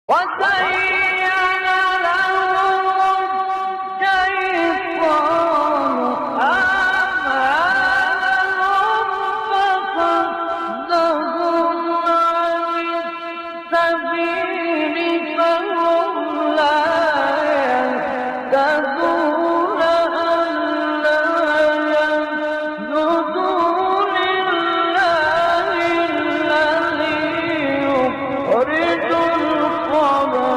وزين لهم الشيطان أعمالهم فصدهم عن السبيل فهم لا يهتدون ألا يسجدوا لله الذي يخرج الخبأ